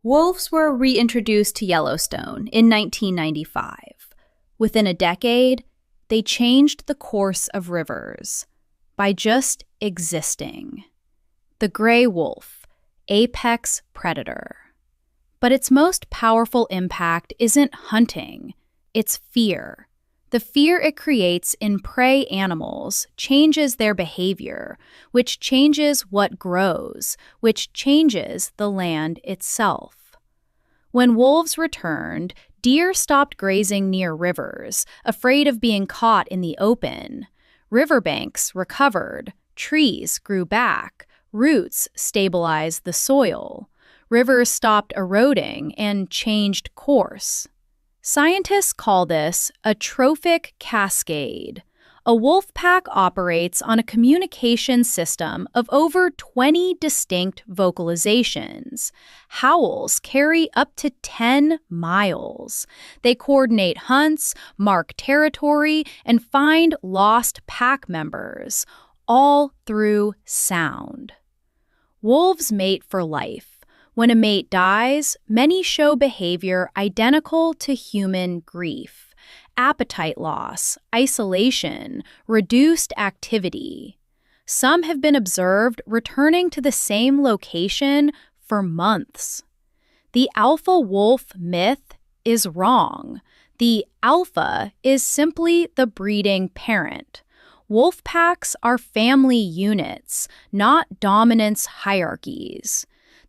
Wolves were reintroduced to Yellowstone in 1995. Within a decade, they changed the course of rivers by just existing. The gray wolf, apex predator. But its most powerful impact isn't hunting, it's fear. The fear it creates in prey animals changes their behavior, which changes what grows, which changes the land itself. When wolves returned, deer stopped grazing near rivers, afraid of being caught in the open. Riverbanks recovered, trees grew back, roots stabilized the soil. Rivers stopped eroding and changed course. Scientists call this a trophic cascade. A wolf pack operates on a communication system of over 20 distinct vocalizations. Howls carry up to 10 miles. They coordinate hunts, mark territory, and find lost pack members, all through sound. Wolves mate for life. When a mate dies, many show behavior identical to human grief: appetite loss, isolation, reduced activity. Some have been observed returning to the same location for months. The alpha wolf myth is wrong. The alpha is simply the breeding parent. Wolf packs are family units, not dominance hierarchies.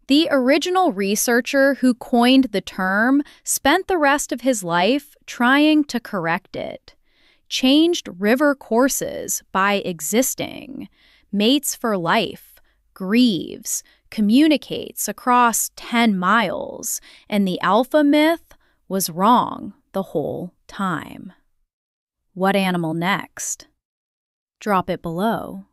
The original researcher who coined the term spent the rest of his life trying to correct it. Changed river courses by existing. Mates for life. Grieves. Communicates across 10 miles. And the alpha myth was wrong the whole time. What animal next? Drop it below.